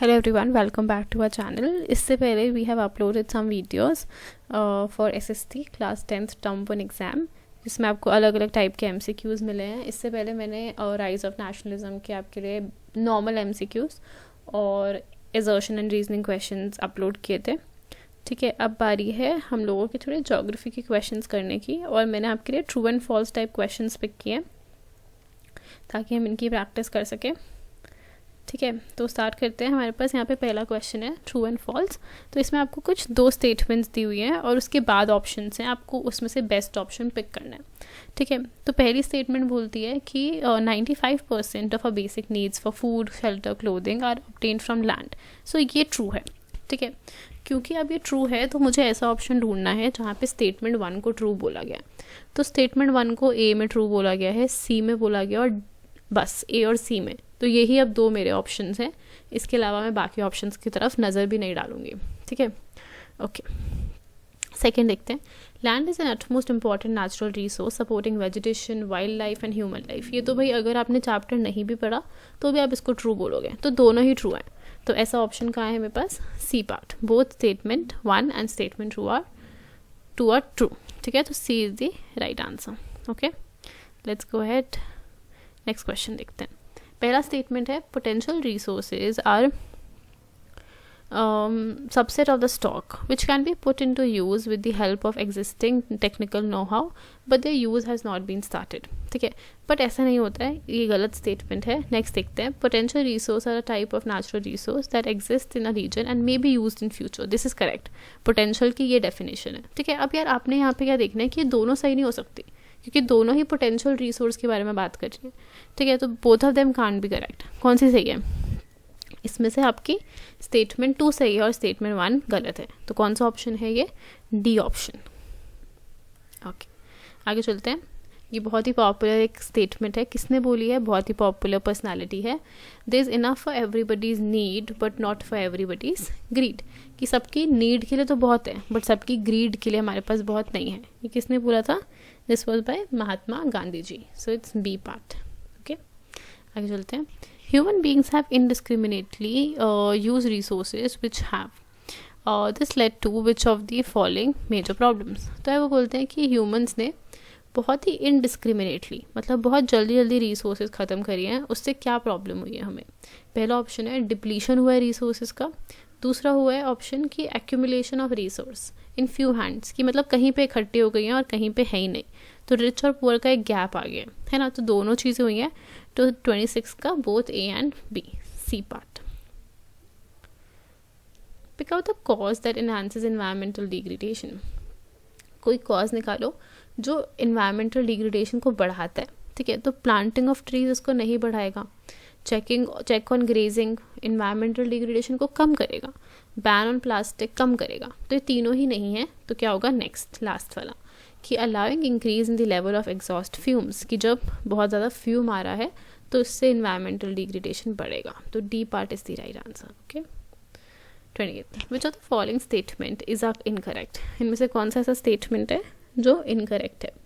Hello everyone, welcome back to our channel. इससे पहले we have uploaded some videos for SST class 10th term 1 exam, जिसमें आपको अलग अलग टाइप के MCQs मिले हैं. इससे पहले मैंने राइज ऑफ नेशनलिज्म के आपके लिए नॉर्मल MCQs और assertion and reasoning questions upload किए थे. ठीक है, अब बारी है हम लोगों के थोड़े ज्योग्राफी के क्वेश्चंस करने की, और मैंने आपके लिए true and false type questions pick किए हैं ताकि हम इनकी प्रैक्टिस कर सकें. ठीक है, तो स्टार्ट करते हैं. हमारे पास यहाँ पे पहला क्वेश्चन है ट्रू एंड फॉल्स. तो इसमें आपको कुछ दो स्टेटमेंट्स दी हुई हैं और उसके बाद ऑप्शंस हैं, आपको उसमें से बेस्ट ऑप्शन पिक करना है. ठीक है, तो पहली स्टेटमेंट बोलती है कि 95% of a basic needs for food, shelter, clothing are obtained from land. So ये ट्रू है. ठीक है, क्योंकि अब ये ट्रू है तो मुझे ऐसा ऑप्शन ढूंढना है जहाँ पे स्टेटमेंट 1 को ट्रू बोला गया. तो स्टेटमेंट 1 को ए में ट्रू बोला गया है, सी में बोला गया, और बस ए और सी में. तो यही अब दो मेरे ऑप्शंस हैं. इसके अलावा मैं बाकी ऑप्शंस की तरफ नज़र भी नहीं डालूंगी. ठीक है, ओके. सेकेंड देखते हैं. Land is an utmost important natural resource supporting vegetation, wild life and human life. ये तो भाई अगर आपने चैप्टर नहीं भी पढ़ा तो भी आप इसको ट्रू बोलोगे, तो दोनों ही ट्रू हैं. तो ऐसा ऑप्शन कहाँ है मेरे पास? C part. Both statement 1 and statement 2 are true. ठीक है, तो C is the right answer. Okay, let's go ahead. Next question देखते हैं. पहला स्टेटमेंट है potential resources are subset of the stock which can be put into use with the help of existing technical know how but their use has not been started. ठीक है, but ऐसा नहीं होता है, ये गलत statement है. Next देखते हैं. Potential resource are a type of natural resource that exist in a region and may be used in future. This is correct. Potential की ये डेफिनेशन है. ठीक है, अब यार आपने यहाँ पे क्या देखना है कि ये दोनों सही नहीं हो सकती, क्योंकि दोनों ही पोटेंशियल रिसोर्स के बारे में बात कर रही है. ठीक है, तो both of them can't be correct. कौन सी सही है? इसमें से आपकी स्टेटमेंट 2 सही है और स्टेटमेंट 1 गलत है. तो कौन सा ऑप्शन है? ये डी ऑप्शन. ओके, आगे चलते हैं. ये बहुत ही पॉपुलर एक स्टेटमेंट है. किसने बोली है? बहुत ही पॉपुलर पर्सनालिटी है. There is enough for everybody's need but not for everybody's greed. कि सबकी नीड के लिए तो बहुत है बट सबकी ग्रीड के लिए हमारे पास बहुत नहीं है. ये किसने बोला था? This was by Mahatma Gandhi ji. So it's B part. Okay, आगे चलते हैं. Human beings have indiscriminately use resources which have this led to which of the following major problems. तो वो बोलते हैं कि ह्यूमंस ने बहुत ही इनडिस्क्रिमिनेटली, मतलब बहुत जल्दी जल्दी रिसोर्सेज ख़त्म करी हैं. उससे क्या प्रॉब्लम हुई है हमें? पहला ऑप्शन है डिप्लीशन हुआ है रिसोर्सेज का. दूसरा हुआ है ऑप्शन की accumulation of resource in few hands, की मतलब कहीं पे इकट्ठी हो गई हैं और कहीं पे है ही नहीं. तो रिच और पुअर का एक गैप आ गया है ना. तो दोनों चीज़ें हुई हैं. तो 26 का both A and B, C part. Pick out the cause that enhances environmental degradation. कोई कॉज निकालो जो एनवायरमेंटल डिग्रेडेशन को बढ़ाता है. ठीक है, तो प्लांटिंग ऑफ ट्रीज इसको नहीं बढ़ाएगा. Check on grazing environmental degradation को कम करेगा. बैन ऑन प्लास्टिक कम करेगा. तो ये तीनों ही नहीं है. तो क्या होगा नेक्स्ट लास्ट वाला, कि allowing increase in the level of exhaust fumes, कि जब बहुत ज़्यादा फ्यूम आ रहा है तो इससे एनवायरमेंटल डिग्रेडेशन बढ़ेगा. तो D part is the right answer. Okay, 28. Which of the following statement is incorrect. इनमें से कौन सा ऐसा स्टेटमेंट है जो इनकरेक्ट है?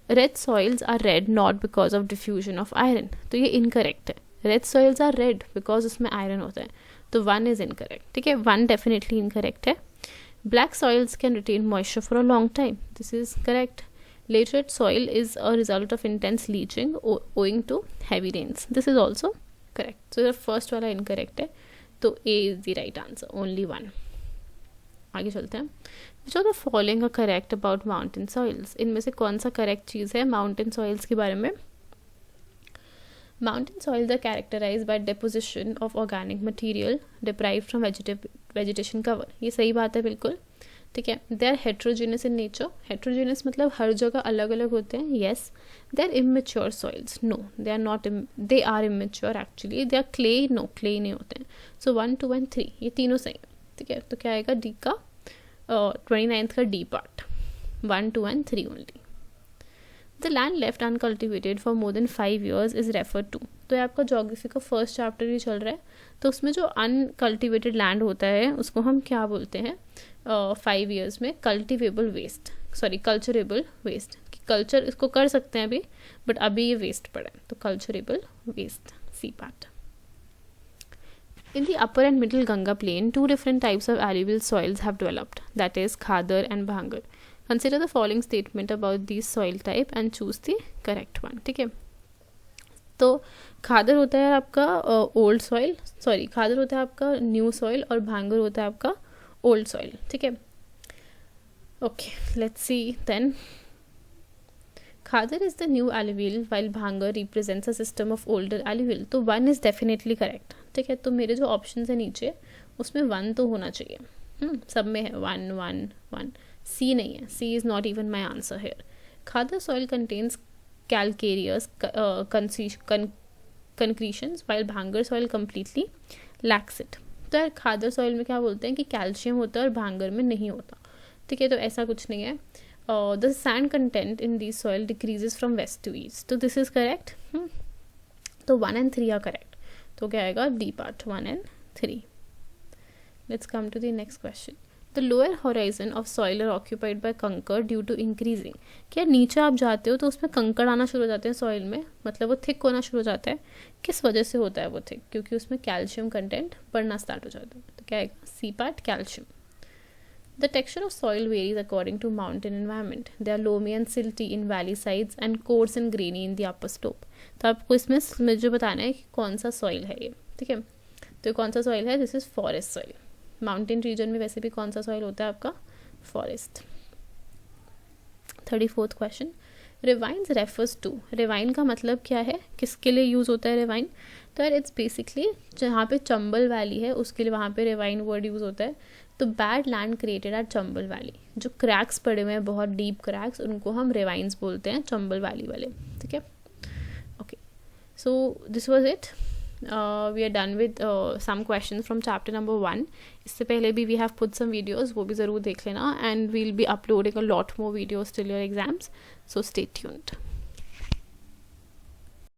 Red soils are red not because of diffusion of iron. तो ये इनकरेक्ट है. Red soils are red because उसमें आयरन होता है. तो 1 इज इनकरेक्ट. ठीक है, 1 डेफिनेटली इनकरेक्ट है. Black soils can retain moisture for a long time. This is correct. Laterite soil is a result of intense leaching owing to heavy rains. This is also correct. So first वाला incorrect है. तो A is the right answer, only 1. आगे चलते हैं. Which of the following are correct about mountain soils. इनमें से कौन सा करेक्ट चीज़ है माउंटेन सॉइल्स के बारे में? Mountain soils are characterized by deposition of organic material deprived from vegetation cover. ये सही बात है बिल्कुल. ठीक है. They are heterogeneous in nature. Heterogeneous मतलब हर जगह अलग अलग होते हैं. Yes. They are immature soils. No, they are not. They are immature actually. They are clay. No, clay नहीं होते हैं. सो 1, 2 एंड 3 ये तीनों सही है. ठीक है, तो क्या आएगा? डी का 29th का D part. 1, 2 and 3 only. The land left uncultivated for more than 5 years is referred to. तो ये आपका ज्योग्राफी का फर्स्ट चैप्टर ही चल रहा है. तो उसमें जो अनकल्टिवेटेड लैंड होता है उसको हम क्या बोलते हैं 5 years में? Cultivable waste, sorry culturable waste. Culture इसको कर सकते हैं अभी, बट अभी ये वेस्ट पड़ा है. तो culturable waste, C part. In the upper and middle Ganga plain, two different types of alluvial soils have developed, that is Khadar and Bhangar. Consider the following statement about these soil type and choose the correct one. ठीक है, तो खादर होता है आपका old soil, sorry खादर होता है आपका new soil और भांगर होता है आपका ओल्ड सॉइल. ठीक है, okay, let's see then. Khadar is the new alluvial while Bhangar represents a system of older alluvial. तो 1 is definitely correct. ठीक है, तो मेरे जो ऑप्शन है नीचे उसमें 1 तो होना चाहिए. सब में है 1 1 1. C नहीं है, C is not even my answer here. Khadar soil contains calcareous concretions while Bhangar soil completely lacks it. तो यार खादर सॉइल में क्या बोलते हैं कि कैल्शियम होता है और भांगर में नहीं होता. ठीक है, तो ऐसा कुछ नहीं है. The sand content in these soil decreases from west to east. So this is correct. तो 1 and 3 are correct. तो क्या आएगा D part 1 and 3. Let's come to the next question. The lower horizon of soil are occupied by कंकर due to increasing. क्या नीचे आप जाते हो तो उसमें कंकड़ आना शुरू हो जाते हैं सॉइल में, मतलब वो थिक होना शुरू हो जाता है. किस वजह से होता है वो थिक? क्योंकि उसमें कैल्शियम कंटेंट बढ़ना स्टार्ट हो जाता है. तो क्या आएगा C part calcium. The texture of soil varies according to mountain environment. They are loamy and silty in valley sides and coarse and grainy in the upper slope. तो आपको इसमें जो बताना है कि कौन सा सॉइल है ये. ठीक है, तो कौन सा सॉइल है? This is forest soil. Mountain region में वैसे भी कौन सा सॉइल होता है आपका? Forest. 34th question. Ravines refers to. Ravine का मतलब क्या है, किसके लिए यूज़ होता है रिवाइन? तो यार इट्स बेसिकली जहाँ पे चंबल वैली है उसके लिए वहाँ पे रिवाइन वर्ड यूज़ होता है. तो bad land created at Chambal valley, जो क्रैक्स पड़े हुए हैं बहुत डीप क्रैक्स, उनको हम रिवाइन्स बोलते हैं, चंबल वैली वाले. ठीक है, okay, so this was it. We are done with some question from chapter number 1. इससे पहले भी we have put some videos, वो भी ज़रूर देख लेना. And we will be uploading a lot more videos till your exams, so stay tuned.